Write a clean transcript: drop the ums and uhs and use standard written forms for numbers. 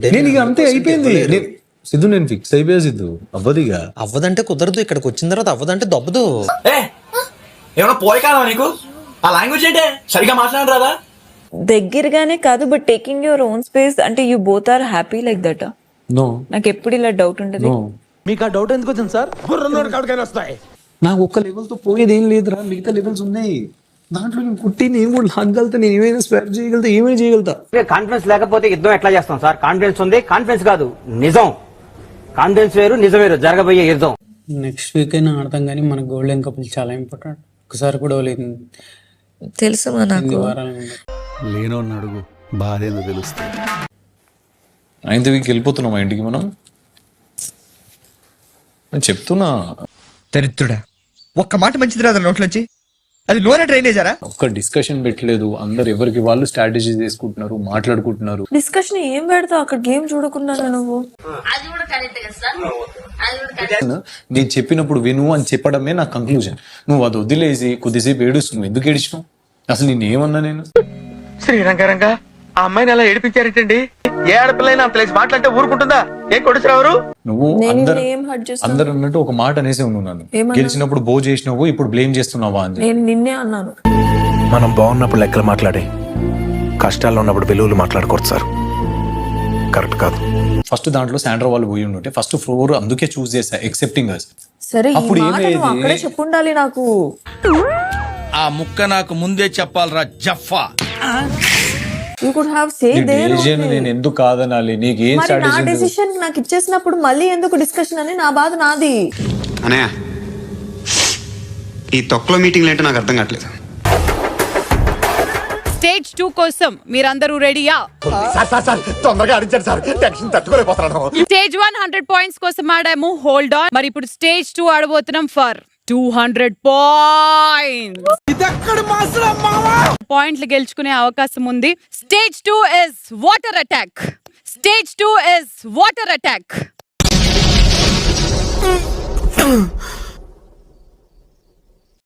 నేను ఇక అంతే అయిపోయింది. సిద్ధు నేను ఫిక్స్ అయిపోయా సిద్ధు. అవ్వదిగా. అవ్వదంటే కుదరదు, ఇక్కడికి వచ్చిన తర్వాత అవ్వదంటే దొబ్బదు. ఏమన్నా పోయి కాదా నీకు? ఆ లాంగ్వేజ్ ఏంటే సరిగా మాట్లాడరు రాదా? దగ్గరగానే కాదు, but taking your own space అంటే you both are happy like that. No, నాకు ఎప్పుడు ఇలా డౌట్ ఉంటుంది. మీకు ఆ డౌట్ ఎందుకు వచ్చింది సార్? వస్తాయి. నాకు ఒక్క లెవెల్తో పోయేది ఏం లేదురా, మిగతా లెవెల్స్ ఉన్నాయి. దాంట్లో నేను కుట్టి నేను కూడా లాగగలుగుతా, నేను ఏమైనా స్వాప్ చేయగలుగుతా, ఏమైనా చేయగలుగుతా. కాన్ఫిడెన్స్ లేకపోతే యుద్ధం ఎట్లా చేస్తాం సార్? కాన్ఫిడెన్స్ ఉంది, కాన్ఫిడెన్స్ కాదు నిజం. కాన్ఫిడెన్స్ వేరు, నిజం వేరు. జరగబోయే యుద్ధం నెక్స్ట్ వీక్ అయినా ఆడతాం, కానీ మన గోల్డెన్ కపుల్ చాలా ఇంపార్టెంట్. ఒకసారి కూడా లేదు తెలుసు నాకు. లేనోడిని అడుగు, బాధ ఏందో తెలుస్తుంది. 9th వీక్ వెళ్ళిపోతున్నాం మా ఇంటికి మనం. నేను చెప్తున్నా, దరిద్రుడా, ఒక్క మాట మంచిది రాదు నోట్లోంచి. అది లోన డ్రైనేజారా? ఒక్క డిస్కషన్ పెట్టలేదు. అందరు ఎవరికి వాళ్ళు స్ట్రాటజీ చేసుకుంటున్నారు, మాట్లాడుకుంటున్నారు. డిస్కషన్ ఏం పెడతావు అక్కడ? గేమ్ చూడకుండా నువ్వు. నేను చెప్పినప్పుడు విను అని చెప్పడమే నా కంక్లూజన్. నువ్వు అది వదిలేసి కొద్దిసేపు ఏడుస్తున్నావు. ఎందుకు ఏడిచినావు? అసలు నేను ఏమన్నా? నేను శ్రీరంగారంగా ఆ అమ్మాయిని అలా ఏడిపించారేటండి? ఏ ఆడపిల్లైనా అంత లేచి మాట్లాడితే ఊరుకుంటుందా? ఏ కొడుకురావరు? నువ్వు అందరు అన్నట్టు ఒక మాట అనేసి ఉన్నావు. నన్ను గెలిచినప్పుడు బో చేసినావు, ఇప్పుడు బ్లేమ్ చేస్తున్నావా అని. నేను నిన్నే అన్నాను. మనం బాగున్నప్పుడు లెక్కలు మాట్లాడే, కష్టాల్లో ఉన్నప్పుడు విలువలు మాట్లాడకూడదు సార్. కరెక్ట్ కాదు. ఫస్ట్ దాంట్లో శాండ్రా వాళ్ళు పోయి ఉంటే ఫస్ట్ ఫ్లోర్ అందుకే చూస్ చేశా, ఎక్సెప్టింగ్ అస్. సరే, అప్పుడు అక్కడే చెప్పుండాలి నాకు. ఆ ముక్క నాకు ముందే చెప్పాలరా జఫా. You could have said there. నేను ఎందుకు కాదనాలి? నీకు ఏం నా డెసిషన్ నాకు ఇచ్చేసినప్పుడు మళ్ళీ ఎందుకు డిస్కషన్ అని నా బాధ నాది. అనయ్య, ఈ తొక్కలో మీటింగ్లు ఏంటో నాకు అర్థం కావట్లేదు. స్టేజ్ 2 కోసం మీరందరూ రెడీయా? తొందరగా అడిచారు సార్, టెన్షన్ తట్టుకోలేకపోతున్నాను. స్టేజ్ 1 100 పాయింట్స్ కోసం ఆడాము, హోల్డ్ ఆన్. మరి ఇప్పుడు స్టేజ్ 2 ఆడబోతున్నాం ఫర్ 200 పాయింట్స్. పాయింట్లు గెలుచుకునే అవకాశం ఉంది. Stage 2 is water attack. Stage 2 is water attack.